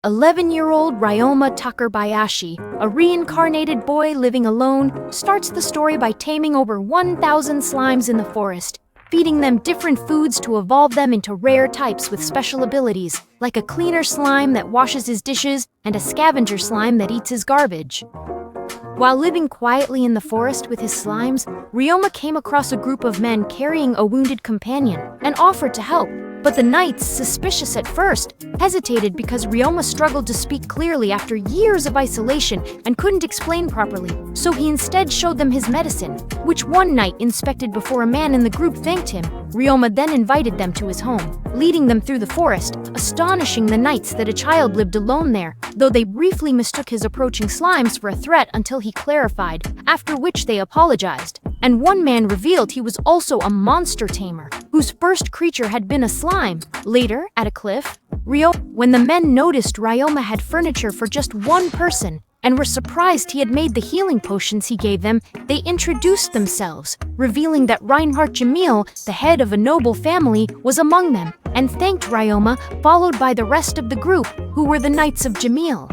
11-year-old Ryoma Takebayashi, a reincarnated boy living alone, starts the story by taming over 1,000 slimes in the forest, feeding them different foods to evolve them into rare types with special abilities, like a cleaner slime that washes his dishes and a scavenger slime that eats his garbage. While living quietly in the forest with his slimes, Ryoma came across a group of men carrying a wounded companion and offered to help. But the knights, suspicious at first, hesitated because Ryoma struggled to speak clearly after years of isolation and couldn't explain properly, so he instead showed them his medicine, which one knight inspected before a man in the group thanked him. Ryoma then invited them to his home, leading them through the forest, astonishing the knights that a child lived alone there, though they briefly mistook his approaching slimes for a threat until he clarified, after which they apologized. And one man revealed he was also a monster tamer, whose first creature had been a slime. Later, at a cliff, when the men noticed Ryoma had furniture for just one person and were surprised he had made the healing potions he gave them, they introduced themselves, revealing that Reinhardt Jamil, the head of a noble family, was among them, and thanked Ryoma, followed by the rest of the group, who were the Knights of Jamil.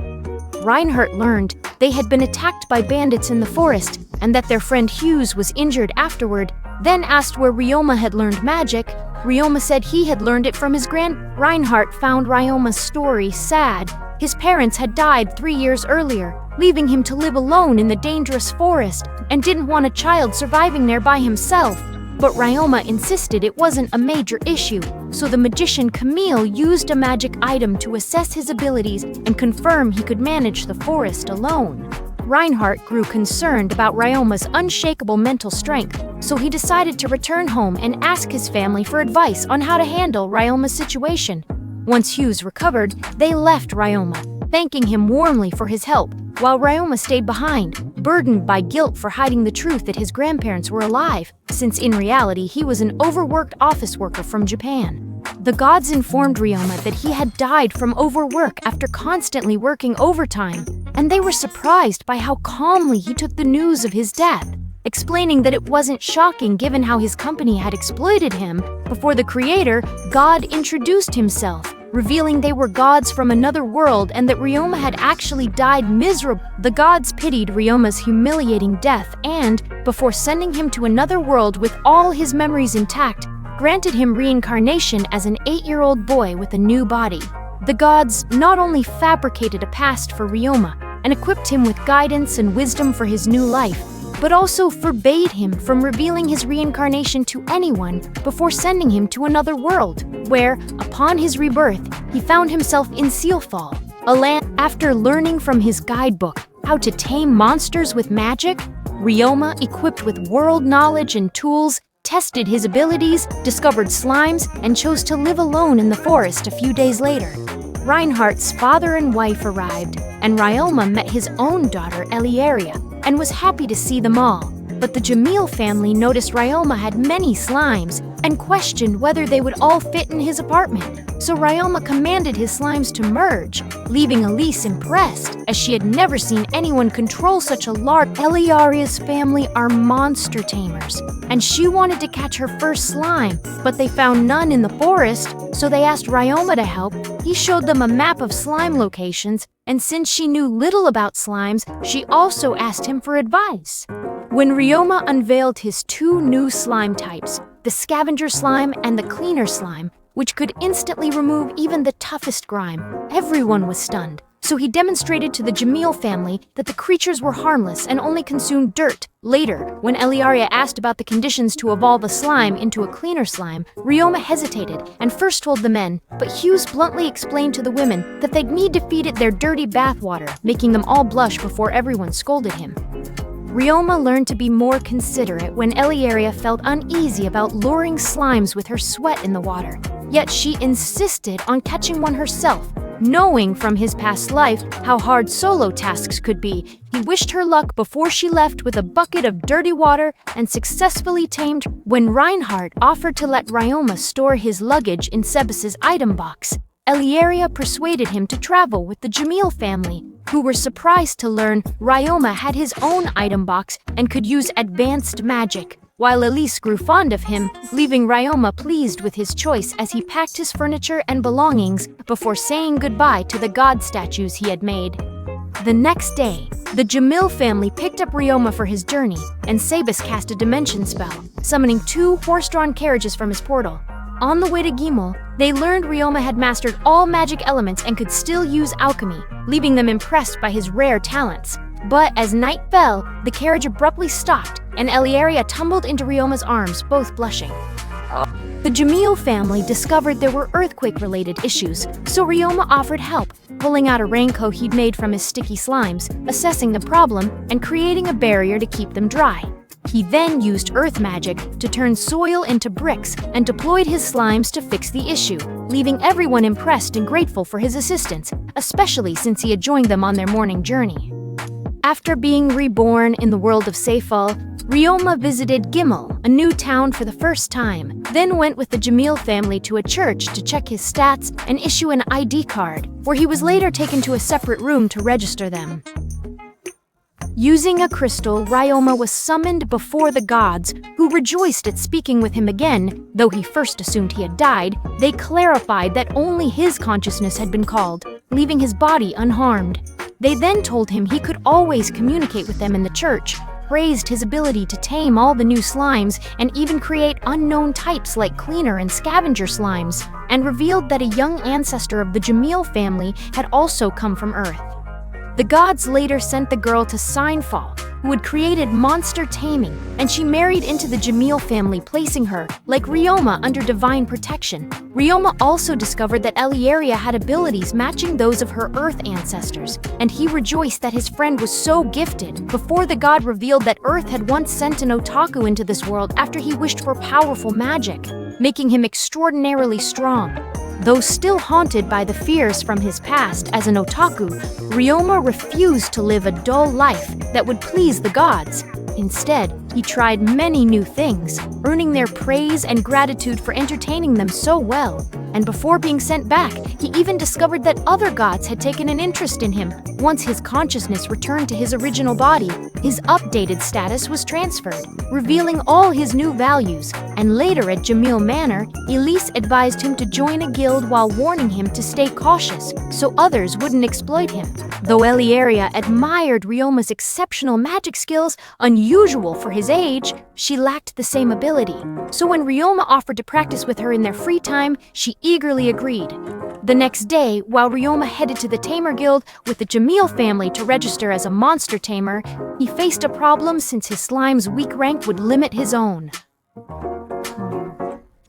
Reinhardt learned they had been attacked by bandits in the forest and that their friend Hughes was injured afterward, then asked where Ryoma had learned magic. Ryoma said he had learned it from his Reinhardt found Ryoma's story sad. His parents had died 3 years earlier, leaving him to live alone in the dangerous forest, and didn't want a child surviving there by himself. But Ryoma insisted it wasn't a major issue, so the magician Camille used a magic item to assess his abilities and confirm he could manage the forest alone. Reinhardt grew concerned about Ryoma's unshakable mental strength, so he decided to return home and ask his family for advice on how to handle Ryoma's situation. Once Hughes recovered, they left Ryoma, thanking him warmly for his help, while Ryoma stayed behind, burdened by guilt for hiding the truth that his grandparents were alive, since in reality he was an overworked office worker from Japan. The gods informed Ryoma that he had died from overwork after constantly working overtime, and they were surprised by how calmly he took the news of his death, explaining that it wasn't shocking given how his company had exploited him. Before the creator, God introduced himself, revealing they were gods from another world and that Ryoma had actually died miserably. The gods pitied Ryoma's humiliating death and, before sending him to another world with all his memories intact, granted him reincarnation as an 8-year-old boy with a new body. The gods not only fabricated a past for Ryoma and equipped him with guidance and wisdom for his new life, but also forbade him from revealing his reincarnation to anyone before sending him to another world, where, upon his rebirth, he found himself in Sealfall, a land. After learning from his guidebook how to tame monsters with magic, Ryoma, equipped with world knowledge and tools, tested his abilities, discovered slimes, and chose to live alone in the forest a few days later. Reinhardt's father and wife arrived, and Ryoma met his own daughter Eliaria, and was happy to see them all. But the Jamil family noticed Ryoma had many slimes and questioned whether they would all fit in his apartment. So Ryoma commanded his slimes to merge, leaving Elise impressed, as she had never seen anyone control such a large. Eliaria's family are monster tamers, and she wanted to catch her first slime, but they found none in the forest, so they asked Ryoma to help. He showed them a map of slime locations, and since she knew little about slimes, she also asked him for advice. When Ryoma unveiled his 2 new slime types, the scavenger slime and the cleaner slime, which could instantly remove even the toughest grime, everyone was stunned. So he demonstrated to the Jamil family that the creatures were harmless and only consumed dirt. Later, when Eliaria asked about the conditions to evolve a slime into a cleaner slime, Ryoma hesitated and first told the men, but Hughes bluntly explained to the women that they'd need to feed it their dirty bathwater, making them all blush before everyone scolded him. Ryoma learned to be more considerate when Eliaria felt uneasy about luring slimes with her sweat in the water. Yet she insisted on catching one herself. Knowing from his past life how hard solo tasks could be, he wished her luck before she left with a bucket of dirty water and successfully tamed. When Reinhardt offered to let Ryoma store his luggage in Sebas's item box, Eliaria persuaded him to travel with the Jamil family, who were surprised to learn Ryoma had his own item box and could use advanced magic. while Elise grew fond of him, leaving Ryoma pleased with his choice as he packed his furniture and belongings before saying goodbye to the god statues he had made. The next day, the Jamil family picked up Ryoma for his journey, and Sabis cast a dimension spell, summoning 2 horse-drawn carriages from his portal. On the way to Gimel, they learned Ryoma had mastered all magic elements and could still use alchemy, leaving them impressed by his rare talents. But as night fell, the carriage abruptly stopped, and Eliaria tumbled into Ryoma's arms, both blushing. The Jamil family discovered there were earthquake-related issues, so Ryoma offered help, pulling out a raincoat he'd made from his sticky slimes, assessing the problem, and creating a barrier to keep them dry. He then used earth magic to turn soil into bricks and deployed his slimes to fix the issue, leaving everyone impressed and grateful for his assistance, especially since he had joined them on their morning journey. After being reborn in the world of Seifal, Ryoma visited Gimel, a new town for the first time, then went with the Jamil family to a church to check his stats and issue an ID card, where he was later taken to a separate room to register them. Using a crystal, Ryoma was summoned before the gods, who rejoiced at speaking with him again. Though he first assumed he had died, they clarified that only his consciousness had been called, leaving his body unharmed. They then told him he could always communicate with them in the church, praised his ability to tame all the new slimes and even create unknown types like cleaner and scavenger slimes, and revealed that a young ancestor of the Jamil family had also come from Earth. The gods later sent the girl to Seinfall, who had created monster taming, and she married into the Jamil family, placing her, like Ryoma, under divine protection. Ryoma also discovered that Eliaria had abilities matching those of her Earth ancestors, and he rejoiced that his friend was so gifted before the god revealed that Earth had once sent an otaku into this world after he wished for powerful magic, making him extraordinarily strong. Though still haunted by the fears from his past as an otaku, Ryoma refused to live a dull life that would please the gods. Instead, he tried many new things, earning their praise and gratitude for entertaining them so well. And before being sent back, he even discovered that other gods had taken an interest in him. Once his consciousness returned to his original body, his updated status was transferred, revealing all his new values. And later at Jamil Manor, Elise advised him to join a guild while warning him to stay cautious so others wouldn't exploit him. Though Eliaria admired Ryoma's exceptional magic skills, unusual for his age, she lacked the same ability. So when Ryoma offered to practice with her in their free time, she eagerly agreed. The next day, while Ryoma headed to the Tamer Guild with the Jamil family to register as a monster tamer, he faced a problem since his slime's weak rank would limit his own.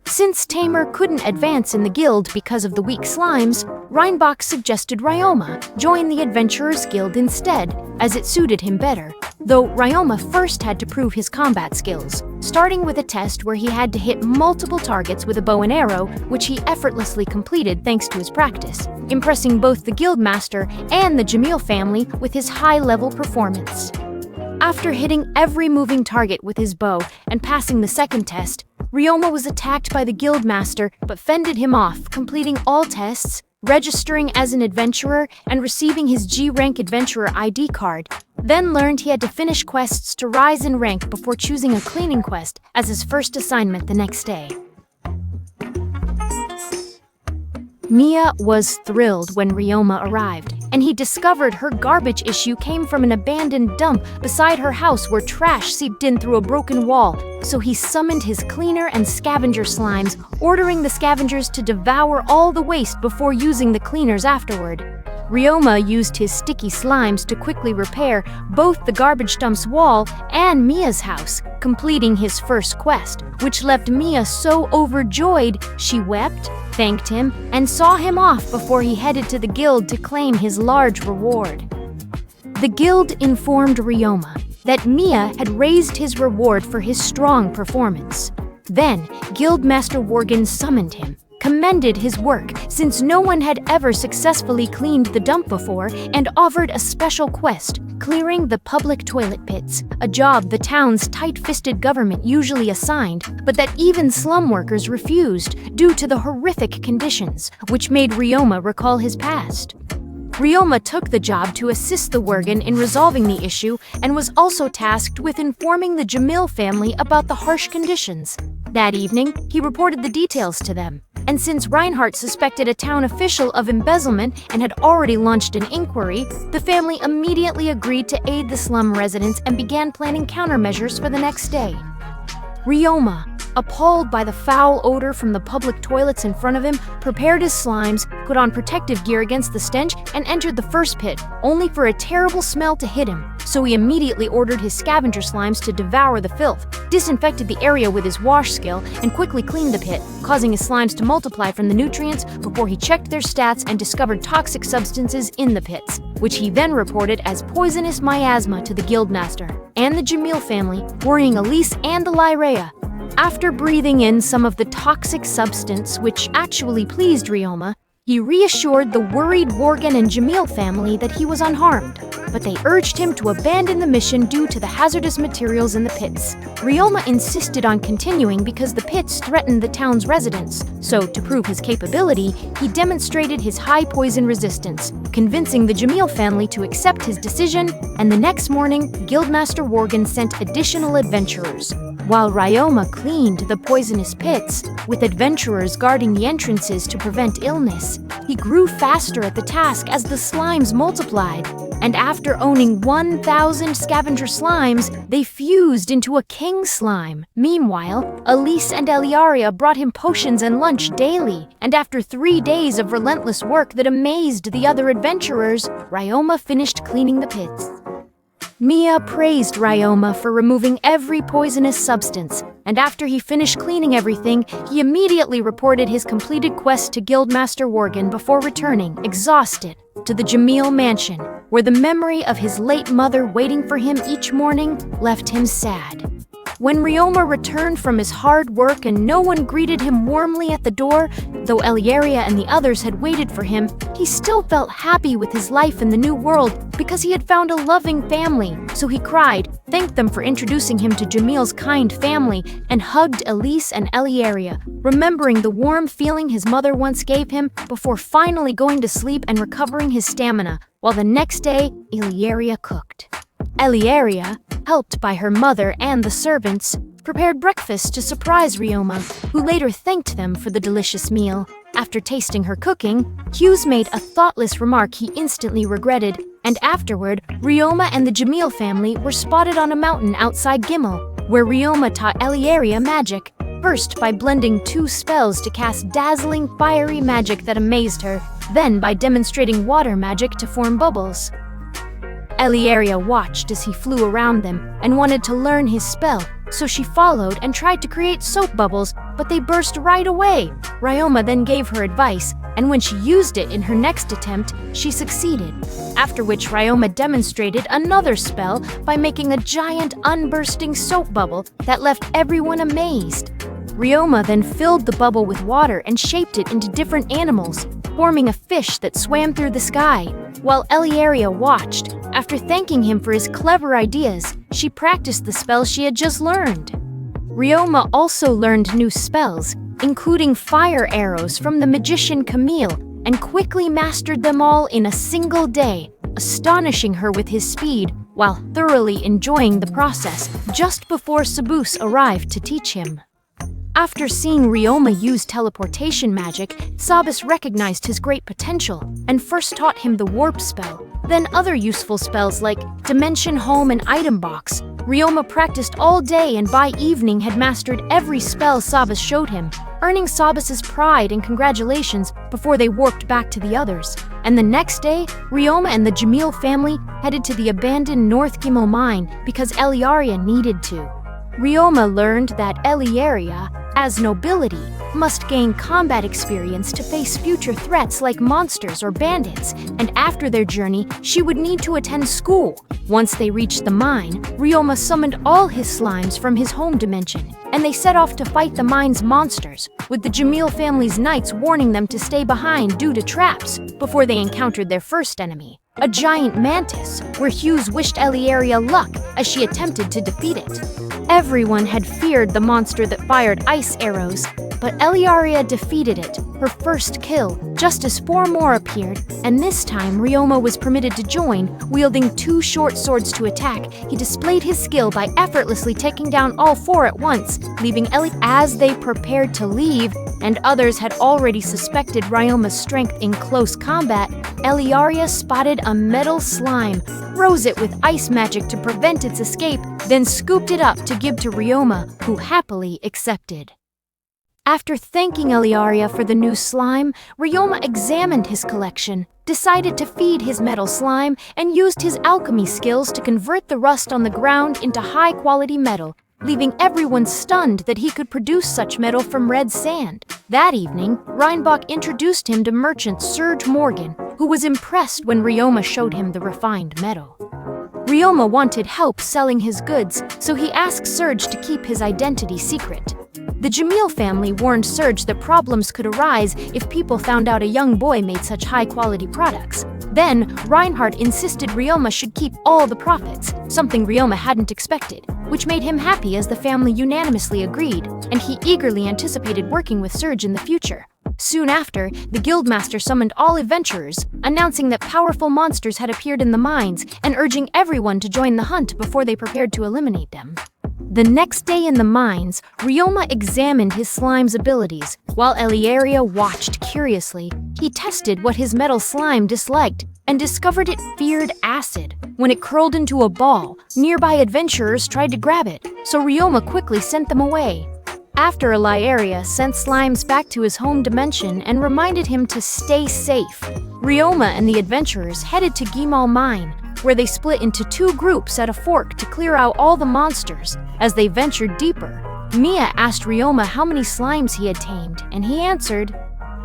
Since Tamer couldn't advance in the guild because of the weak slimes, Reinbach suggested Ryoma join the Adventurers Guild instead, as it suited him better, though Ryoma first had to prove his combat skills, starting with a test where he had to hit multiple targets with a bow and arrow, which he effortlessly completed thanks to his practice, impressing both the guildmaster and the Jamil family with his high-level performance. After hitting every moving target with his bow and passing the second test, Ryoma was attacked by the guildmaster but fended him off, completing all tests, registering as an adventurer, and receiving his G-rank adventurer ID card, then learned he had to finish quests to rise in rank before choosing a cleaning quest as his first assignment the next day. Mia was thrilled when Ryoma arrived, and he discovered her garbage issue came from an abandoned dump beside her house where trash seeped in through a broken wall, so he summoned his cleaner and scavenger slimes, ordering the scavengers to devour all the waste before using the cleaners afterward. Ryoma used his sticky slimes to quickly repair both the garbage dump's wall and Mia's house, completing his first quest, which left Mia so overjoyed she wept, thanked him, and saw him off before he headed to the guild to claim his large reward. The guild informed Ryoma that Mia had raised his reward for his strong performance. Then, Guildmaster Worgen summoned him, commended his work since no one had ever successfully cleaned the dump before, and offered a special quest, clearing the public toilet pits, a job the town's tight-fisted government usually assigned, but that even slum workers refused due to the horrific conditions, which made Ryoma recall his past. Ryoma took the job to assist the Worgen in resolving the issue and was also tasked with informing the Jamil family about the harsh conditions. That evening, he reported the details to them. And since Reinhardt suspected a town official of embezzlement and had already launched an inquiry, the family immediately agreed to aid the slum residents and began planning countermeasures for the next day. Ryoma, appalled by the foul odor from the public toilets in front of him, prepared his slimes, put on protective gear against the stench, and entered the first pit, only for a terrible smell to hit him. So he immediately ordered his scavenger slimes to devour the filth, disinfected the area with his wash skill, and quickly cleaned the pit, causing his slimes to multiply from the nutrients before he checked their stats and discovered toxic substances in the pits, which he then reported as poisonous miasma to the guildmaster and the Jamil family, worrying Elise and the Lyrea. After breathing in some of the toxic substance, which actually pleased Ryoma, he reassured the worried Worgen and Jamil family that he was unharmed, but they urged him to abandon the mission due to the hazardous materials in the pits. Ryoma insisted on continuing because the pits threatened the town's residents, so to prove his capability, he demonstrated his high poison resistance, convincing the Jamil family to accept his decision, and the next morning, Guildmaster Worgen sent additional adventurers. While Ryoma cleaned the poisonous pits, with adventurers guarding the entrances to prevent illness, he grew faster at the task as the slimes multiplied, and after owning 1,000 scavenger slimes, they fused into a king slime. Meanwhile, Elise and Eliaria brought him potions and lunch daily, and after 3 days of relentless work that amazed the other adventurers, Ryoma finished cleaning the pits. Mia praised Ryoma for removing every poisonous substance, and after he finished cleaning everything, he immediately reported his completed quest to Guildmaster Worgen before returning, exhausted, to the Jamil mansion, where the memory of his late mother waiting for him each morning left him sad. When Ryoma returned from his hard work and no one greeted him warmly at the door, though Eliaria and the others had waited for him, he still felt happy with his life in the new world because he had found a loving family. So he cried, thanked them for introducing him to Jamil's kind family, and hugged Elise and Eliaria, remembering the warm feeling his mother once gave him before finally going to sleep and recovering his stamina, while the next day, Eliaria cooked. Eliaria, helped by her mother and the servants, prepared breakfast to surprise Ryoma, who later thanked them for the delicious meal. After tasting her cooking, Hughes made a thoughtless remark he instantly regretted, and afterward, Ryoma and the Jamil family were spotted on a mountain outside Gimel, where Ryoma taught Eliaria magic, first by blending 2 spells to cast dazzling fiery magic that amazed her, then by demonstrating water magic to form bubbles. Eliaria watched as he flew around them and wanted to learn his spell, so she followed and tried to create soap bubbles, but they burst right away. Ryoma then gave her advice, and when she used it in her next attempt, she succeeded, after which Ryoma demonstrated another spell by making a giant unbursting soap bubble that left everyone amazed. Ryoma then filled the bubble with water and shaped it into different animals, forming a fish that swam through the sky. While Eliaria watched, after thanking him for his clever ideas, she practiced the spells she had just learned. Ryoma also learned new spells, including fire arrows from the magician Camille, and quickly mastered them all in a single day, astonishing her with his speed while thoroughly enjoying the process just before Sabus arrived to teach him. After seeing Ryoma use teleportation magic, Sabus recognized his great potential and first taught him the warp spell, then other useful spells like Dimension Home and Item Box. Ryoma practiced all day and by evening had mastered every spell Sabus showed him, earning Sabus's pride and congratulations before they warped back to the others. And the next day, Ryoma and the Jamil family headed to the abandoned North Gimo mine because Eliaria needed to. Ryoma learned that Eliaria, as nobility, must gain combat experience to face future threats like monsters or bandits, and after their journey, she would need to attend school. Once they reached the mine, Ryoma summoned all his slimes from his home dimension, and they set off to fight the mine's monsters, with the Jamil family's knights warning them to stay behind due to traps before they encountered their first enemy, a giant mantis, where Hughes wished Eliaria luck as she attempted to defeat it. Everyone had feared the monster that fired ice arrows, but Eliaria defeated it, her first kill, just as 4 more appeared, and this time Ryoma was permitted to join. Wielding 2 short swords to attack, he displayed his skill by effortlessly taking down all 4 at once, leaving Eli. As they prepared to leave, and others had already suspected Ryoma's strength in close combat, Eliaria spotted a metal slime, froze it with ice magic to prevent its escape, then scooped it up to give to Ryoma, who happily accepted. After thanking Eliaria for the new slime, Ryoma examined his collection, decided to feed his metal slime, and used his alchemy skills to convert the rust on the ground into high-quality metal, leaving everyone stunned that he could produce such metal from red sand. That evening, Reinbach introduced him to merchant Serge Morgan, who was impressed when Ryoma showed him the refined metal. Ryoma wanted help selling his goods, so he asked Serge to keep his identity secret. The Jamil family warned Serge that problems could arise if people found out a young boy made such high-quality products. Then, Reinhardt insisted Ryoma should keep all the profits, something Ryoma hadn't expected, which made him happy as the family unanimously agreed, and he eagerly anticipated working with Serge in the future. Soon after, the guildmaster summoned all adventurers, announcing that powerful monsters had appeared in the mines and urging everyone to join the hunt before they prepared to eliminate them. The next day in the mines, Ryoma examined his slime's abilities, while Eliaria watched curiously. He tested what his metal slime disliked and discovered it feared acid. When it curled into a ball, nearby adventurers tried to grab it, so Ryoma quickly sent them away. After Eliaria sent Slimes back to his home dimension and reminded him to stay safe, Ryoma and the adventurers headed to Gimal Mine, where they split into 2 groups at a fork to clear out all the monsters. As they ventured deeper, Mia asked Ryoma how many slimes he had tamed, and he answered,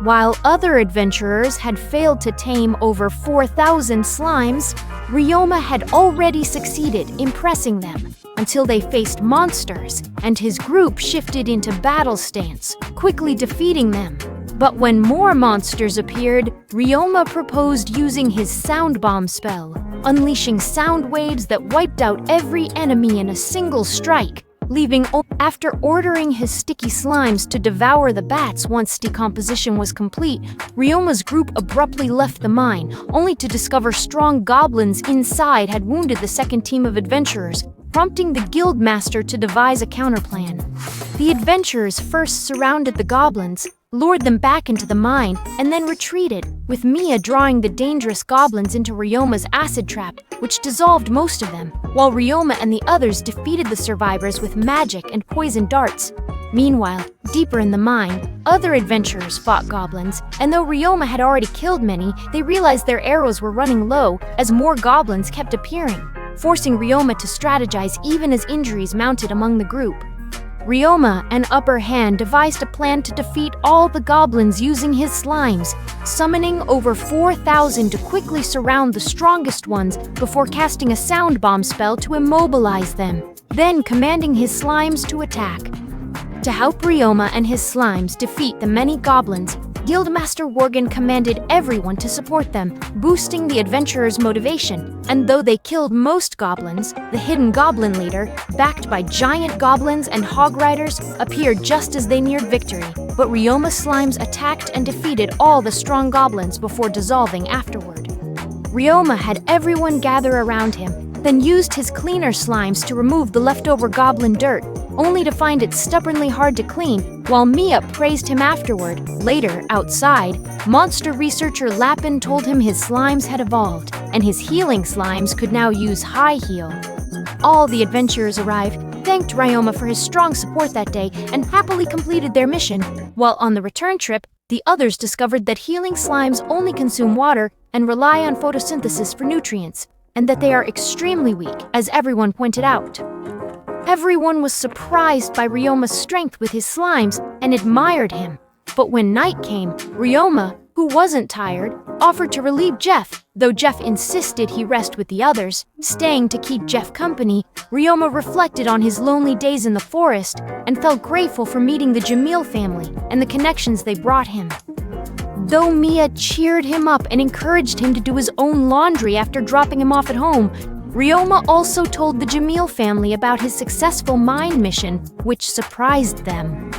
while other adventurers had failed to tame over 4,000 slimes, Ryoma had already succeeded, impressing them, until they faced monsters, and his group shifted into battle stance, quickly defeating them. But when more monsters appeared, Ryoma proposed using his sound bomb spell, unleashing sound waves that wiped out every enemy in a single strike, leaving after ordering his sticky slimes to devour the bats once decomposition was complete. Ryoma's group abruptly left the mine, only to discover strong goblins inside had wounded the second team of adventurers, prompting the guildmaster to devise a counterplan. The adventurers first surrounded the goblins, lured them back into the mine, and then retreated, with Mia drawing the dangerous goblins into Ryoma's acid trap, which dissolved most of them, while Ryoma and the others defeated the survivors with magic and poison darts. Meanwhile, deeper in the mine, other adventurers fought goblins, and though Ryoma had already killed many, they realized their arrows were running low as more goblins kept appearing, forcing Ryoma to strategize even as injuries mounted among the group. Ryoma, an upper hand, devised a plan to defeat all the goblins using his slimes, summoning over 4,000 to quickly surround the strongest ones before casting a sound bomb spell to immobilize them, then commanding his slimes to attack. To help Ryoma and his slimes defeat the many goblins, Guildmaster Worgen commanded everyone to support them, boosting the adventurers' motivation. And though they killed most goblins, the hidden goblin leader, backed by giant goblins and hog riders, appeared just as they neared victory. But Ryoma's slimes attacked and defeated all the strong goblins before dissolving afterward. Ryoma had everyone gather around him, then used his cleaner slimes to remove the leftover goblin dirt, only to find it stubbornly hard to clean, while Mia praised him afterward. Later, outside, monster researcher Lapin told him his slimes had evolved, and his healing slimes could now use high heal. All the adventurers arrived, thanked Ryoma for his strong support that day, and happily completed their mission. While on the return trip, the others discovered that healing slimes only consume water and rely on photosynthesis for nutrients, and that they are extremely weak, as everyone pointed out. Everyone was surprised by Ryoma's strength with his slimes and admired him. But when night came, Ryoma, who wasn't tired, offered to relieve Jeff. Though Jeff insisted he rest with the others, staying to keep Jeff company, Ryoma reflected on his lonely days in the forest and felt grateful for meeting the Jamil family and the connections they brought him. Though Mia cheered him up and encouraged him to do his own laundry after dropping him off at home, Ryoma also told the Jamil family about his successful mine mission, which surprised them.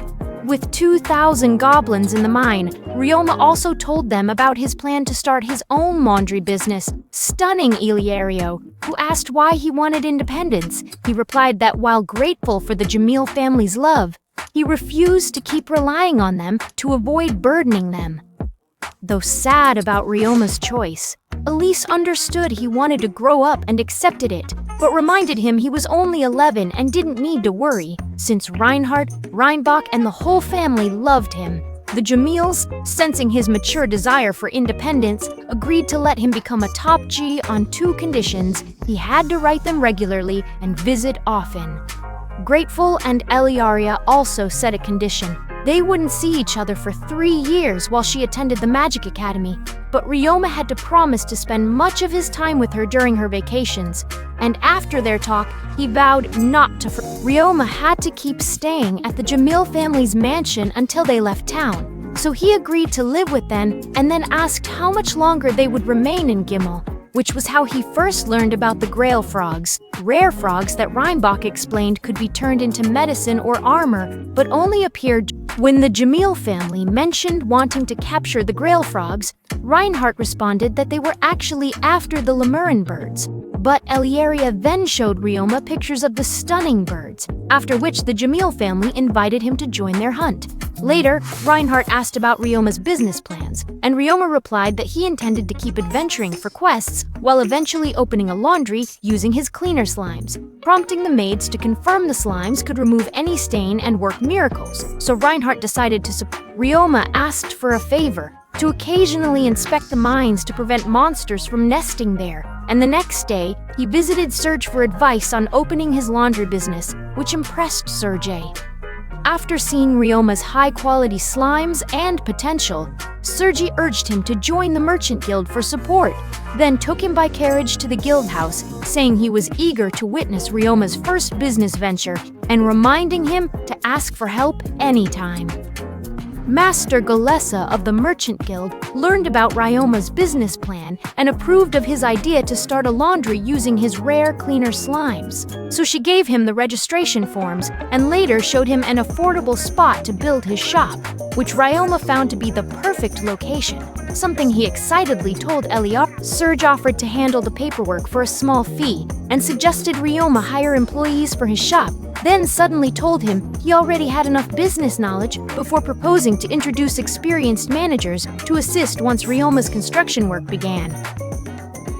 With 2,000 goblins in the mine, Ryoma also told them about his plan to start his own laundry business, stunning Ilyario, who asked why he wanted independence. He replied that while grateful for the Jamil family's love, he refused to keep relying on them to avoid burdening them. Though sad about Ryoma's choice, Elise understood he wanted to grow up and accepted it, but reminded him he was only 11 and didn't need to worry, since Reinhardt, Reinbach, and the whole family loved him. The Jamils, sensing his mature desire for independence, agreed to let him become a top G on 2 conditions: he had to write them regularly and visit often. Grateful and Eliaria also set a condition. They wouldn't see each other for 3 years while she attended the Magic Academy, but Ryoma had to promise to spend much of his time with her during her vacations. And after their talk, he vowed not to Ryoma had to keep staying at the Jamil family's mansion until they left town, so he agreed to live with them and then asked how much longer they would remain in Gimel, which was how he first learned about the Grail frogs, rare frogs that Reinbach explained could be turned into medicine or armor, but only appeared when the Jamil family mentioned wanting to capture the Grail frogs. Reinhardt responded that they were actually after the Lemurin birds, but Eliaria then showed Ryoma pictures of the stunning birds, after which the Jamil family invited him to join their hunt. Later, Reinhardt asked about Ryoma's business plans, and Ryoma replied that he intended to keep adventuring for quests while eventually opening a laundry using his cleaner slimes, prompting the maids to confirm the slimes could remove any stain and work miracles. So Reinhardt decided to support. Ryoma asked for a favor, to occasionally inspect the mines to prevent monsters from nesting there, and the next day, he visited Serge for advice on opening his laundry business, which impressed Sergei. After seeing Ryoma's high-quality slimes and potential, Sergei urged him to join the Merchant Guild for support, then took him by carriage to the guild house, saying he was eager to witness Ryoma's first business venture and reminding him to ask for help anytime. Master Galessa of the Merchant Guild learned about Ryoma's business plan and approved of his idea to start a laundry using his rare cleaner slimes. So she gave him the registration forms and later showed him an affordable spot to build his shop, which Ryoma found to be the perfect location, something he excitedly told Eliar. Serge offered to handle the paperwork for a small fee and suggested Ryoma hire employees for his shop, then suddenly told him he already had enough business knowledge before proposing to introduce experienced managers to assist once Ryoma's construction work began.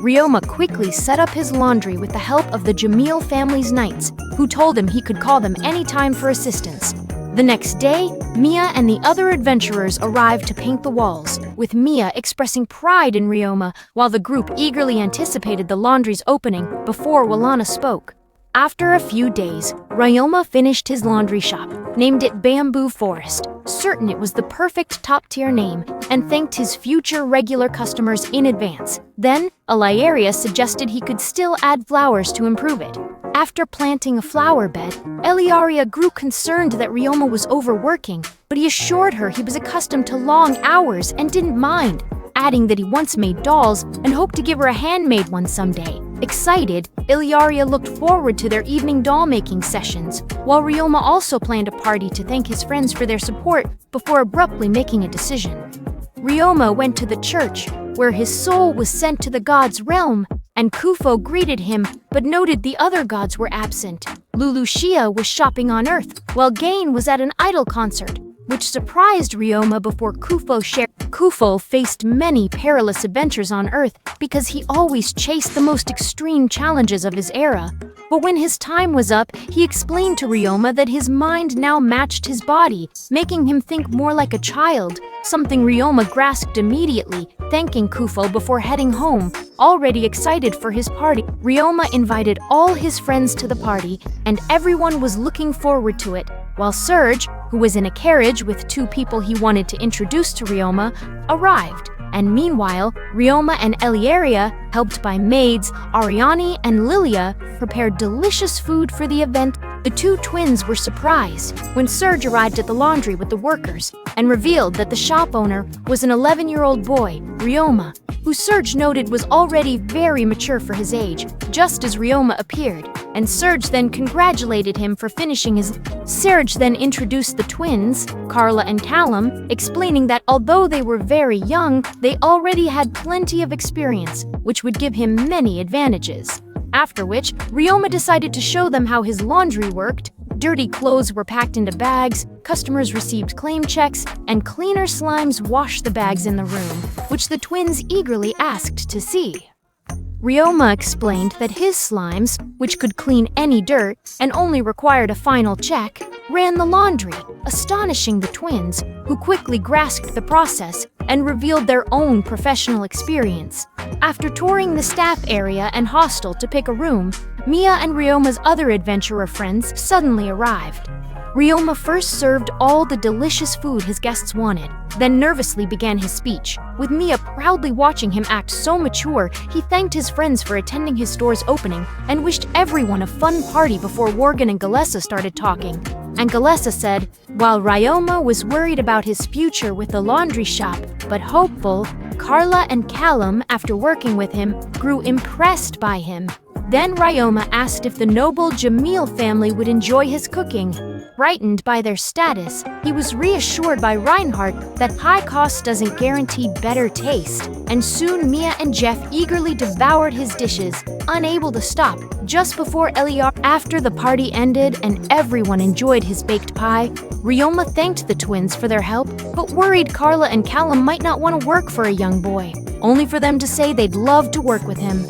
Ryoma quickly set up his laundry with the help of the Jamil family's knights, who told him he could call them anytime for assistance. The next day, Mia and the other adventurers arrived to paint the walls, with Mia expressing pride in Ryoma while the group eagerly anticipated the laundry's opening before Walana spoke. After a few days, Ryoma finished his laundry shop, named it Bamboo Forest, certain it was the perfect top-tier name, and thanked his future regular customers in advance. Then, Eliaria suggested he could still add flowers to improve it. After planting a flower bed, Eliaria grew concerned that Ryoma was overworking, but he assured her he was accustomed to long hours and didn't mind, adding that he once made dolls and hoped to give her a handmade one someday. Excited, Eliaria looked forward to their evening doll-making sessions, while Ryoma also planned a party to thank his friends for their support before abruptly making a decision. Ryoma went to the church, where his soul was sent to the god's realm, and Kufo greeted him but noted the other gods were absent. Lulushia was shopping on Earth, while Gain was at an idol concert, which surprised Ryoma before Kufo shared. Kufo faced many perilous adventures on Earth because he always chased the most extreme challenges of his era. But when his time was up, he explained to Ryoma that his mind now matched his body, making him think more like a child, something Ryoma grasped immediately, thanking Kufo before heading home, already excited for his party. Ryoma invited all his friends to the party, and everyone was looking forward to it, while Serge, who was in a carriage with 2 people he wanted to introduce to Ryoma, arrived. And meanwhile, Ryoma and Eliaria, helped by maids Ariani and Lilia, prepared delicious food for the event. The two twins were surprised when Serge arrived at the laundry with the workers and revealed that the shop owner was an 11-year-old boy, Ryoma, who Serge noted was already very mature for his age, just as Ryoma appeared, and Serge then congratulated him for finishing his. Serge then introduced the twins, Carla and Callum, explaining that although they were very young, they already had plenty of experience, which would give him many advantages. After which, Ryoma decided to show them how his laundry worked. Dirty clothes were packed into bags, customers received claim checks, and cleaner slimes washed the bags in the room, which the twins eagerly asked to see. Ryoma explained that his slimes, which could clean any dirt and only required a final check, ran the laundry, astonishing the twins, who quickly grasped the process and revealed their own professional experience. After touring the staff area and hostel to pick a room, Mia and Ryoma's other adventurer friends suddenly arrived. Ryoma first served all the delicious food his guests wanted, then nervously began his speech. With Mia proudly watching him act so mature, he thanked his friends for attending his store's opening and wished everyone a fun party before Worgen and Galessa started talking. And Galessa said, while Ryoma was worried about his future with the laundry shop, but hopeful, Carla and Callum, after working with him, grew impressed by him. Then Ryoma asked if the noble Jamil family would enjoy his cooking. Frightened by their status, he was reassured by Reinhardt that high cost doesn't guarantee better taste, and soon Mia and Jeff eagerly devoured his dishes, unable to stop. Just before after the party ended and everyone enjoyed his baked pie, Ryoma thanked the twins for their help, but worried Carla and Callum might not want to work for a young boy, only for them to say they'd love to work with him.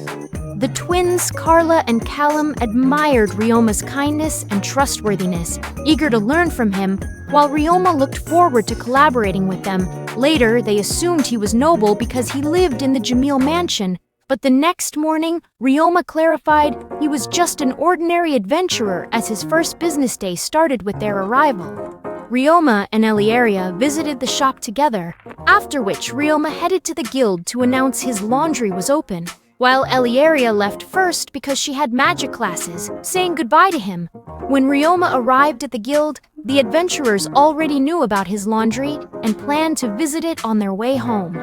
The twins, Carla and Callum, admired Ryoma's kindness and trustworthiness, eager to learn from him, while Ryoma looked forward to collaborating with them. Later, they assumed he was noble because he lived in the Jamil mansion, but the next morning, Ryoma clarified he was just an ordinary adventurer as his first business day started with their arrival. Ryoma and Elieria visited the shop together, after which Ryoma headed to the guild to announce his laundry was open, while Elieria left first because she had magic classes, saying goodbye to him. When Ryoma arrived at the guild, the adventurers already knew about his laundry and planned to visit it on their way home.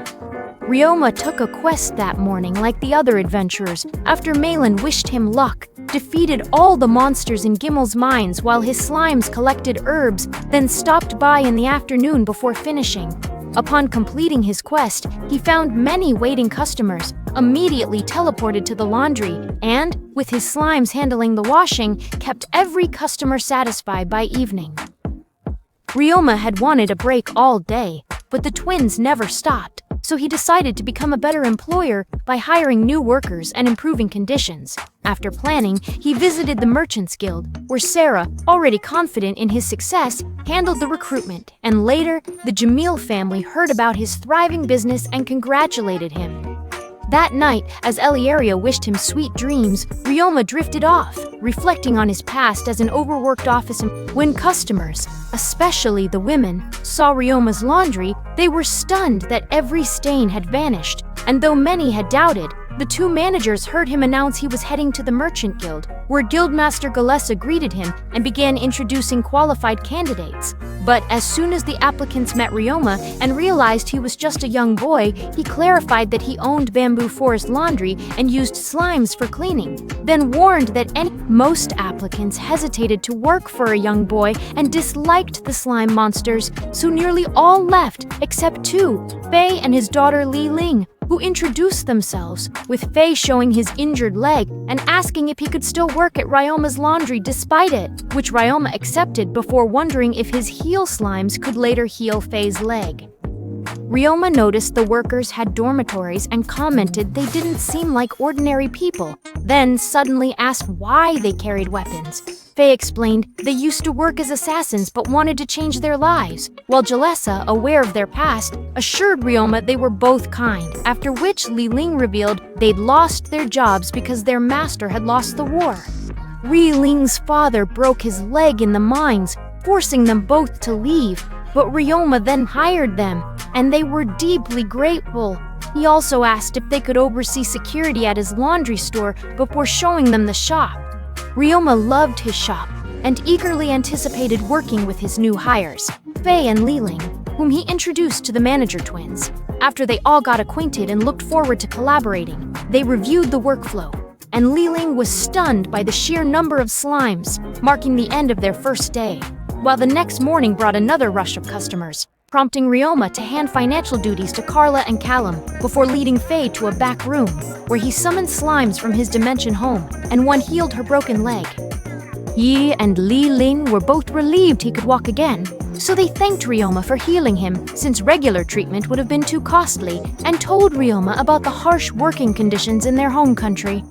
Ryoma took a quest that morning like the other adventurers after Malin wished him luck, defeated all the monsters in Gimmel's mines while his slimes collected herbs, then stopped by in the afternoon before finishing. Upon completing his quest, he found many waiting customers, immediately teleported to the laundry, and, with his slimes handling the washing, kept every customer satisfied by evening. Ryoma had wanted a break all day, but the twins never stopped, so he decided to become a better employer by hiring new workers and improving conditions. After planning, he visited the Merchants Guild, where Sarah, already confident in his success, handled the recruitment, and later, the Jamil family heard about his thriving business and congratulated him. That night, as Elieria wished him sweet dreams, Ryoma drifted off, reflecting on his past as an overworked office employee. When customers, especially the women, saw Ryoma's laundry, they were stunned that every stain had vanished, and though many had doubted, the two managers heard him announce he was heading to the Merchant Guild, where Guildmaster Galessa greeted him and began introducing qualified candidates. But as soon as the applicants met Ryoma and realized he was just a young boy, he clarified that he owned Bamboo Forest Laundry and used slimes for cleaning, then warned that most applicants hesitated to work for a young boy and disliked the slime monsters, so nearly all left except two, Faye and his daughter Li Ling, who introduced themselves, with Faye showing his injured leg and asking if he could still work at Ryoma's laundry despite it, which Ryoma accepted before wondering if his heel slimes could later heal Faye's leg. Ryoma noticed the workers had dormitories and commented they didn't seem like ordinary people, then suddenly asked why they carried weapons. Faye explained they used to work as assassins but wanted to change their lives, while Jalessa, aware of their past, assured Ryoma they were both kind, after which Li Ling revealed they'd lost their jobs because their master had lost the war. Li Ling's father broke his leg in the mines, forcing them both to leave, but Ryoma then hired them, and they were deeply grateful. He also asked if they could oversee security at his laundry store before showing them the shop. Ryoma loved his shop, and eagerly anticipated working with his new hires, Fei and Liling, whom he introduced to the manager twins. After they all got acquainted and looked forward to collaborating, they reviewed the workflow, and Liling was stunned by the sheer number of slimes, marking the end of their first day, while the next morning brought another rush of customers, prompting Ryoma to hand financial duties to Carla and Callum before leading Faye to a back room, where he summoned slimes from his dimension home, and one healed her broken leg. Yi and Li Ling were both relieved he could walk again, so they thanked Ryoma for healing him since regular treatment would have been too costly, and told Ryoma about the harsh working conditions in their home country.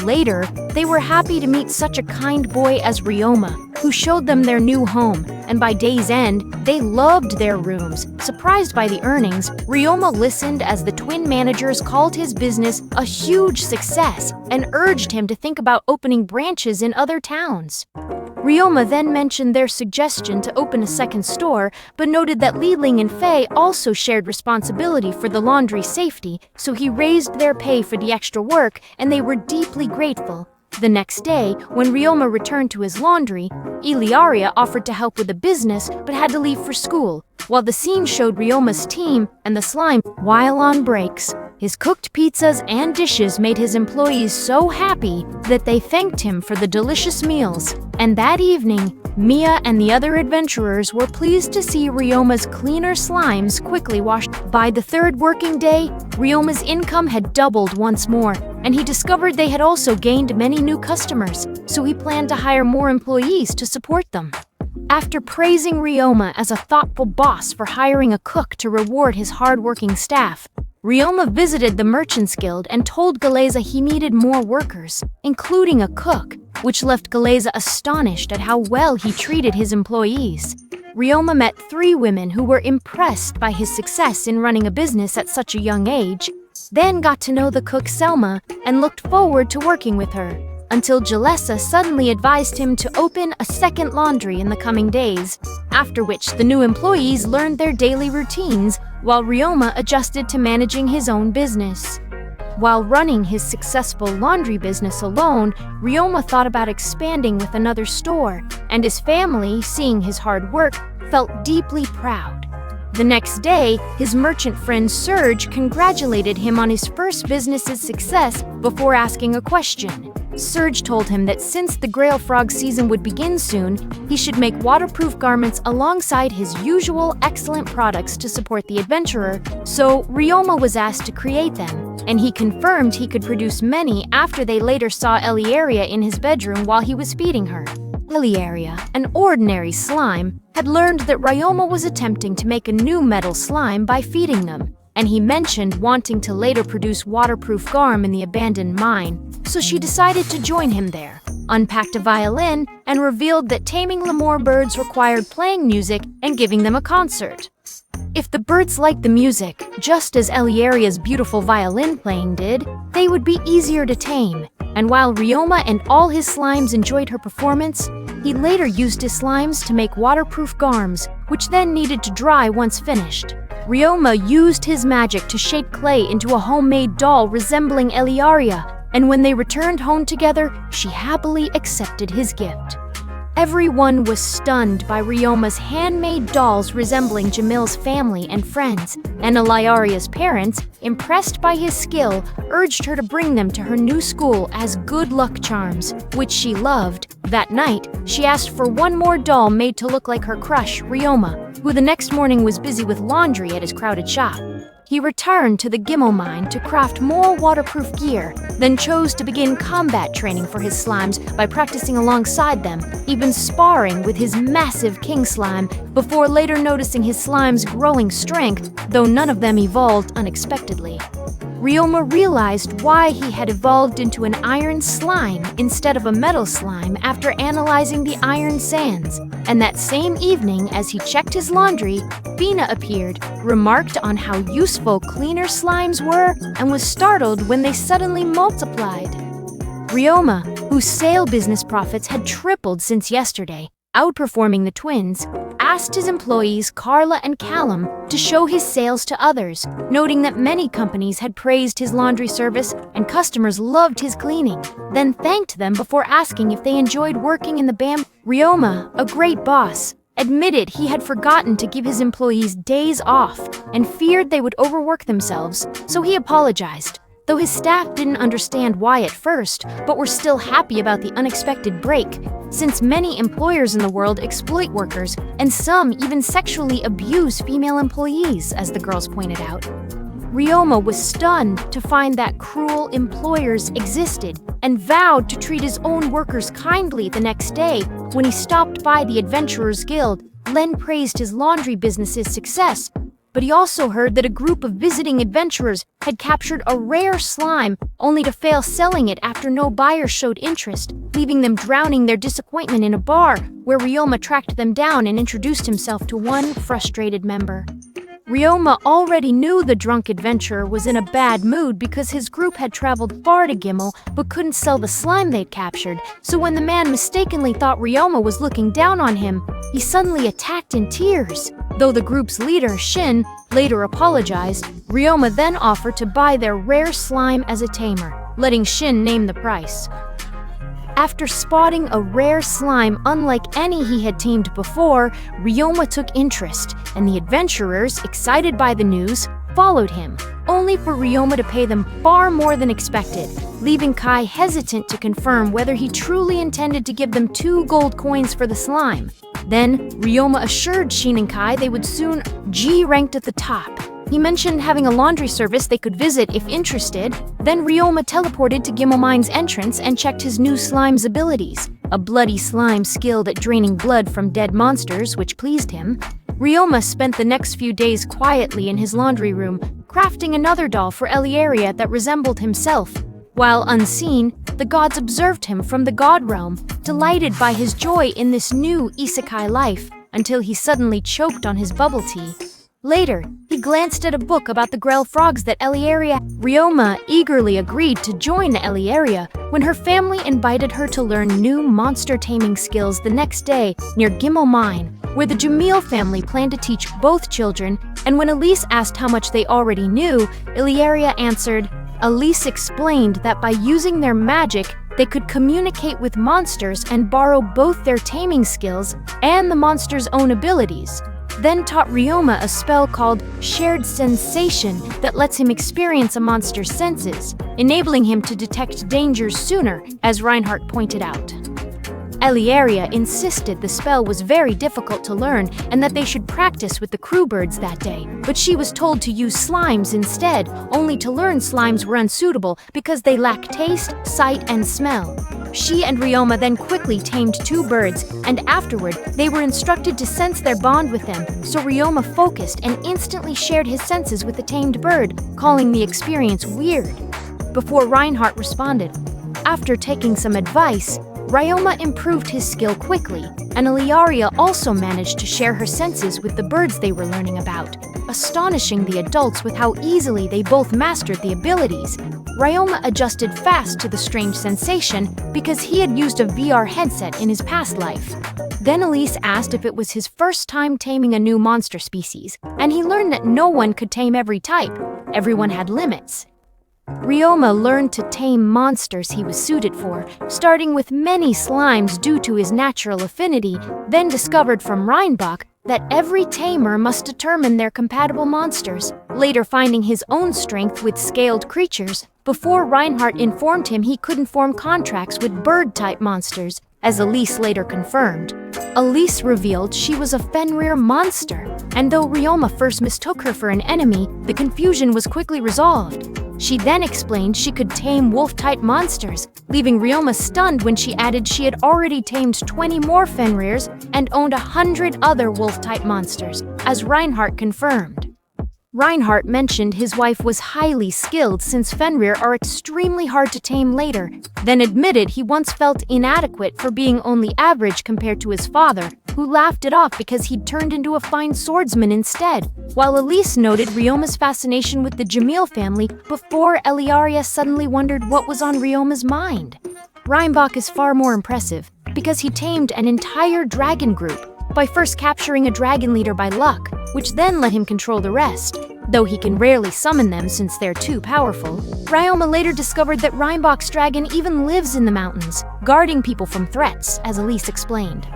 Later, they were happy to meet such a kind boy as Ryoma, who showed them their new home, and by day's end, they loved their rooms. Surprised by the earnings, Ryoma listened as the twin managers called his business a huge success and urged him to think about opening branches in other towns. Ryoma then mentioned their suggestion to open a second store, but noted that Li Ling and Fei also shared responsibility for the laundry safety, so he raised their pay for the extra work, and they were deeply grateful. The next day, when Ryoma returned to his laundry, Iliaria offered to help with the business but had to leave for school, while the scene showed Ryoma's team and the slime while on breaks. His cooked pizzas and dishes made his employees so happy that they thanked him for the delicious meals. And that evening, Mia and the other adventurers were pleased to see Ryoma's cleaner slimes quickly washed. By the third working day, Ryoma's income had doubled once more, and he discovered they had also gained many new customers, so he planned to hire more employees to support them. After praising Ryoma as a thoughtful boss for hiring a cook to reward his hard-working staff, Ryoma visited the Merchants Guild and told Galeza he needed more workers, including a cook, which left Galeza astonished at how well he treated his employees. Ryoma met 3 women who were impressed by his success in running a business at such a young age, then got to know the cook Selma and looked forward to working with her, until Jalessa suddenly advised him to open a second laundry in the coming days, after which the new employees learned their daily routines while Ryoma adjusted to managing his own business. While running his successful laundry business alone, Ryoma thought about expanding with another store, and his family, seeing his hard work, felt deeply proud. The next day, his merchant friend Serge congratulated him on his first business's success before asking a question. Serge told him that since the Grail Frog season would begin soon, he should make waterproof garments alongside his usual excellent products to support the adventurer, so Ryoma was asked to create them, and he confirmed he could produce many after they later saw Eliaria in his bedroom while he was feeding her. Eliaria, an ordinary slime, had learned that Ryoma was attempting to make a new metal slime by feeding them, and he mentioned wanting to later produce waterproof garm in the abandoned mine, so she decided to join him there, unpacked a violin, and revealed that taming Lemur birds required playing music and giving them a concert. If the birds liked the music, just as Eliaria's beautiful violin playing did, they would be easier to tame, and while Ryoma and all his slimes enjoyed her performance, he later used his slimes to make waterproof garms, which then needed to dry once finished. Ryoma used his magic to shape clay into a homemade doll resembling Eliaria, and when they returned home together, she happily accepted his gift. Everyone was stunned by Ryoma's handmade dolls resembling Jamil's family and friends, and Eliaria's parents, impressed by his skill, urged her to bring them to her new school as good luck charms, which she loved. That night, she asked for one more doll made to look like her crush, Ryoma, who the next morning was busy with laundry at his crowded shop. He returned to the Gimmo mine to craft more waterproof gear, then chose to begin combat training for his slimes by practicing alongside them, even sparring with his massive king slime, before later noticing his slime's growing strength, though none of them evolved unexpectedly. Ryoma realized why he had evolved into an iron slime instead of a metal slime after analyzing the iron sands, and that same evening as he checked his laundry, Bina appeared, remarked on how useful cleaner slimes were, and was startled when they suddenly multiplied. Ryoma, whose sale business profits had tripled since yesterday, outperforming the twins, asked his employees Carla and Callum to show his sales to others, noting that many companies had praised his laundry service and customers loved his cleaning, then thanked them before asking if they enjoyed working in the Ryoma, a great boss, admitted he had forgotten to give his employees days off and feared they would overwork themselves, so he apologized. Though his staff didn't understand why at first, but were still happy about the unexpected break, since many employers in the world exploit workers, and some even sexually abuse female employees, as the girls pointed out. Ryoma was stunned to find that cruel employers existed and vowed to treat his own workers kindly the next day when he stopped by the Adventurers Guild. Len praised his laundry business's success, but he also heard that a group of visiting adventurers had captured a rare slime only to fail selling it after no buyer showed interest, leaving them drowning their disappointment in a bar where Ryoma tracked them down and introduced himself to one frustrated member. Ryoma already knew the drunk adventurer was in a bad mood because his group had traveled far to Gimel but couldn't sell the slime they'd captured, so when the man mistakenly thought Ryoma was looking down on him, he suddenly attacked in tears. Though the group's leader, Shin, later apologized, Ryoma then offered to buy their rare slime as a tamer, letting Shin name the price. After spotting a rare slime unlike any he had tamed before, Ryoma took interest, and the adventurers, excited by the news, followed him, only for Ryoma to pay them far more than expected, leaving Kai hesitant to confirm whether he truly intended to give them 2 gold coins for the slime. Then, Ryoma assured Shin and Kai they would soon G ranked at the top. He mentioned having a laundry service they could visit if interested. Then Ryoma teleported to Gimmelmine's entrance and checked his new slime's abilities. A bloody slime skilled at draining blood from dead monsters, which pleased him. Ryoma spent the next few days quietly in his laundry room, crafting another doll for Eliaria that resembled himself. While unseen, the gods observed him from the god realm, delighted by his joy in this new isekai life, until he suddenly choked on his bubble tea. Later, he glanced at a book about the Grell frogs that Eliaria. Ryoma eagerly agreed to join Eliaria when her family invited her to learn new monster taming skills the next day near Gimmel Mine, where the Jamil family planned to teach both children, and when Elise asked how much they already knew, Eliaria answered. Elise explained that by using their magic, they could communicate with monsters and borrow both their taming skills and the monster's own abilities. Then taught Ryoma a spell called Shared Sensation that lets him experience a monster's senses, enabling him to detect dangers sooner, as Reinhardt pointed out. Eliaria insisted the spell was very difficult to learn and that they should practice with the crew birds that day, but she was told to use slimes instead, only to learn slimes were unsuitable because they lack taste, sight, and smell. She and Ryoma then quickly tamed 2 birds, and afterward, they were instructed to sense their bond with them, so Ryoma focused and instantly shared his senses with the tamed bird, calling the experience weird. Before Reinhardt responded, after taking some advice, Ryoma improved his skill quickly, and Eliaria also managed to share her senses with the birds they were learning about, astonishing the adults with how easily they both mastered the abilities. Ryoma adjusted fast to the strange sensation because he had used a VR headset in his past life. Then Elise asked if it was his first time taming a new monster species, and he learned that no one could tame every type. Everyone had limits. Ryoma learned to tame monsters he was suited for, starting with many slimes due to his natural affinity, then discovered from Reinbach that every tamer must determine their compatible monsters, later finding his own strength with scaled creatures, before Reinhardt informed him he couldn't form contracts with bird-type monsters, as Elise later confirmed. Elise revealed she was a Fenrir monster, and though Ryoma first mistook her for an enemy, the confusion was quickly resolved. She then explained she could tame wolf-type monsters, leaving Ryoma stunned when she added she had already tamed 20 more Fenrirs and owned 100 other wolf-type monsters, as Reinhardt confirmed. Reinhardt mentioned his wife was highly skilled since Fenrir are extremely hard to tame later, then admitted he once felt inadequate for being only average compared to his father, who laughed it off because he'd turned into a fine swordsman instead, while Elise noted Ryoma's fascination with the Jamil family before Eliaria suddenly wondered what was on Ryoma's mind. Reinbach is far more impressive, because he tamed an entire dragon group by first capturing a dragon leader by luck, which then let him control the rest. Though he can rarely summon them since they're too powerful, Ryoma later discovered that Reinbach's dragon even lives in the mountains, guarding people from threats, as Elise explained.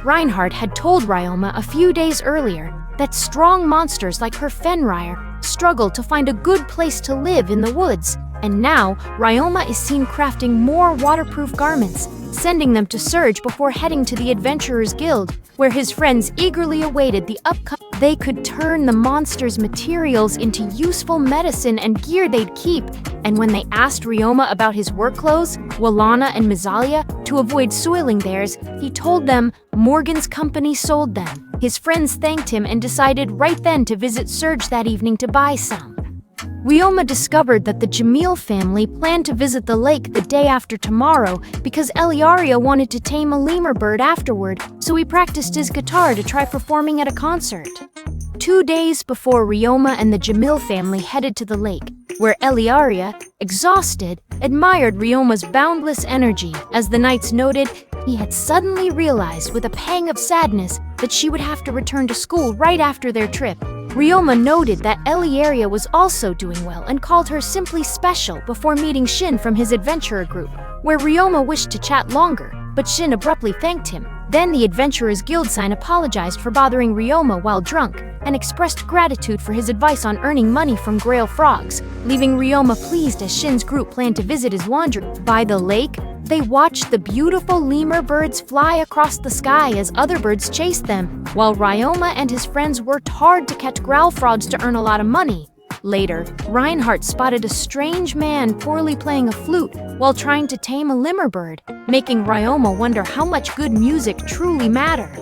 Reinhardt had told Ryoma a few days earlier that strong monsters like her Fenrir struggle to find a good place to live in the woods, and now Ryoma is seen crafting more waterproof garments, sending them to Surge before heading to the Adventurers Guild, where his friends eagerly awaited the upcoming. They could turn the monsters' materials into useful medicine and gear they'd keep, and when they asked Ryoma about his work clothes, Walana and Mizalia, to avoid soiling theirs, he told them Morgan's company sold them. His friends thanked him and decided right then to visit Surge that evening to buy some. Ryoma discovered that the Jamil family planned to visit the lake the day after tomorrow because Eliaria wanted to tame a lemur bird afterward, so he practiced his guitar to try performing at a concert. 2 days before Ryoma and the Jamil family headed to the lake, where Eliaria, exhausted, admired Ryoma's boundless energy. As the knights noted, he had suddenly realized with a pang of sadness that she would have to return to school right after their trip. Ryoma noted that Eliaria was also doing well and called her simply special before meeting Shin from his adventurer group, where Ryoma wished to chat longer, but Shin abruptly thanked him. Then the Adventurers Guild sign apologized for bothering Ryoma while drunk and expressed gratitude for his advice on earning money from Grail frogs, leaving Ryoma pleased as Shin's group planned to visit his laundry. By the lake, they watched the beautiful lemur birds fly across the sky as other birds chased them, while Ryoma and his friends worked hard to catch growl frogs to earn a lot of money. Later, Reinhardt spotted a strange man poorly playing a flute while trying to tame a lemur bird, making Ryoma wonder how much good music truly mattered.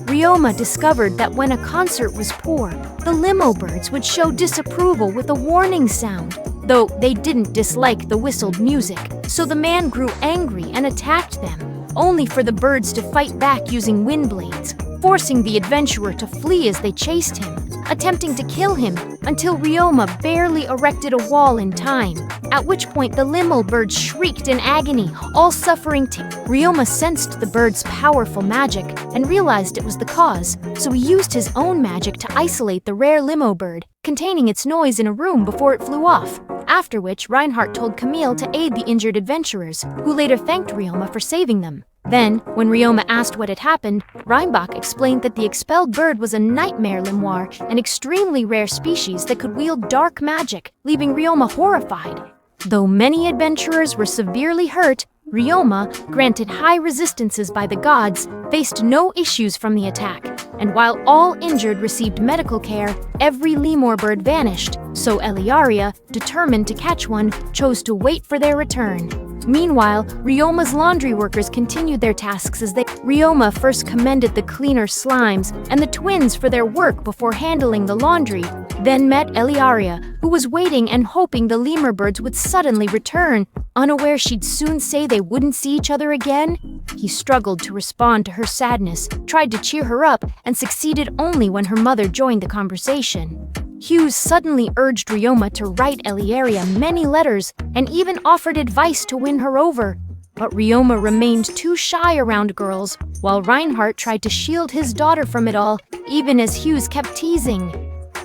Ryoma discovered that when a concert was poor, the limo birds would show disapproval with a warning sound, though they didn't dislike the whistled music, so the man grew angry and attacked them, only for the birds to fight back using wind blades, forcing the adventurer to flee as they chased him, attempting to kill him until Ryoma barely erected a wall in time, at which point the limo birds shrieked in agony, all suffering. Ryoma sensed the birds' powerful magic and realized it was the cause, so he used his own magic to isolate the rare limo bird, containing its noise in a room before it flew off, after which Reinhardt told Camille to aid the injured adventurers, who later thanked Ryoma for saving them. Then, when Ryoma asked what had happened, Reinbach explained that the expelled bird was a nightmare limoir, an extremely rare species that could wield dark magic, leaving Ryoma horrified. Though many adventurers were severely hurt, Ryoma, granted high resistances by the gods, faced no issues from the attack, and while all injured received medical care, every lemur bird vanished, so Eliaria, determined to catch one, chose to wait for their return. Meanwhile, Ryoma's laundry workers continued their tasks as Ryoma first commended the cleaner slimes and the twins for their work before handling the laundry, then met Eliaria, who was waiting and hoping the lemur birds would suddenly return, unaware she'd soon say they wouldn't see each other again. He struggled to respond to her sadness, tried to cheer her up, and succeeded only when her mother joined the conversation. Hughes suddenly urged Ryoma to write Eliaria many letters and even offered advice to win her over. But Ryoma remained too shy around girls, while Reinhardt tried to shield his daughter from it all, even as Hughes kept teasing.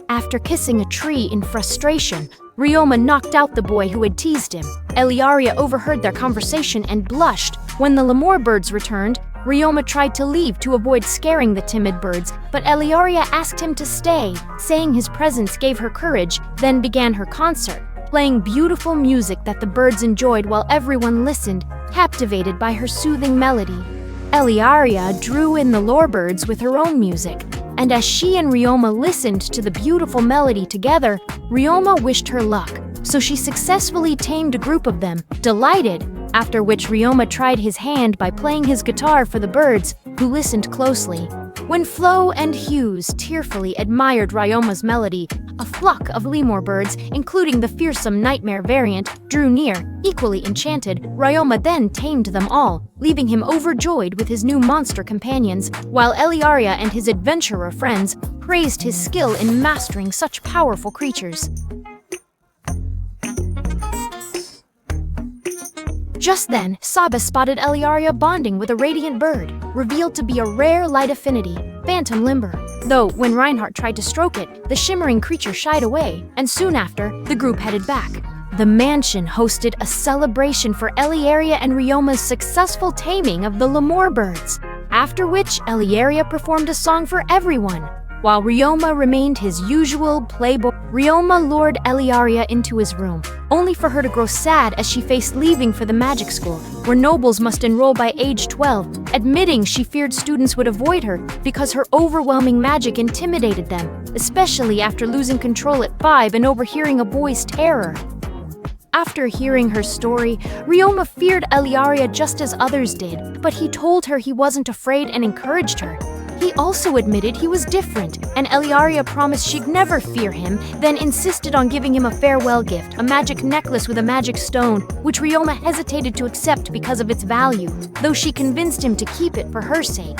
After kissing a tree in frustration, Ryoma knocked out the boy who had teased him. Eliaria overheard their conversation and blushed. When the lemur birds returned, Ryoma tried to leave to avoid scaring the timid birds, but Eliaria asked him to stay, saying his presence gave her courage, then began her concert, playing beautiful music that the birds enjoyed while everyone listened, captivated by her soothing melody. Eliaria drew in the lorebirds with her own music, and as she and Ryoma listened to the beautiful melody together, Ryoma wished her luck, so she successfully tamed a group of them, delighted, after which Ryoma tried his hand by playing his guitar for the birds, who listened closely. When Flo and Hughes tearfully admired Ryoma's melody, a flock of lemur birds, including the fearsome nightmare variant, drew near. Equally enchanted, Ryoma then tamed them all, leaving him overjoyed with his new monster companions, while Eliaria and his adventurer friends praised his skill in mastering such powerful creatures. Just then, Saba spotted Eliaria bonding with a radiant bird, revealed to be a rare light affinity, phantom limber. Though, when Reinhardt tried to stroke it, the shimmering creature shied away, and soon after, the group headed back. The mansion hosted a celebration for Eliaria and Ryoma's successful taming of the lemur birds, after which Eliaria performed a song for everyone, while Ryoma remained his usual playboy. Ryoma lured Eliaria into his room, only for her to grow sad as she faced leaving for the magic school, where nobles must enroll by age 12, admitting she feared students would avoid her because her overwhelming magic intimidated them, especially after losing control at 5 and overhearing a boy's terror. After hearing her story, Ryoma feared Eliaria just as others did, but he told her he wasn't afraid and encouraged her. He also admitted he was different, and Eliaria promised she'd never fear him, then insisted on giving him a farewell gift, a magic necklace with a magic stone, which Ryoma hesitated to accept because of its value, though she convinced him to keep it for her sake.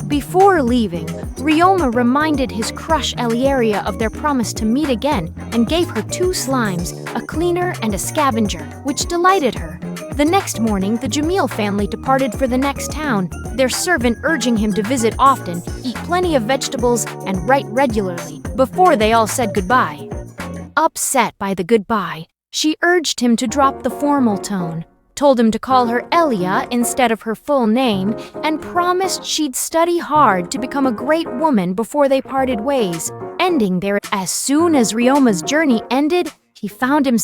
Before leaving, Ryoma reminded his crush Eliaria of their promise to meet again and gave her 2 slimes, a cleaner and a scavenger, which delighted her. The next morning, the Jamil family departed for the next town, their servant urging him to visit often, eat plenty of vegetables, and write regularly, before they all said goodbye. Upset by the goodbye, she urged him to drop the formal tone, told him to call her Elia instead of her full name, and promised she'd study hard to become a great woman before they parted ways, ending there. As soon as Ryoma's journey ended, he found himself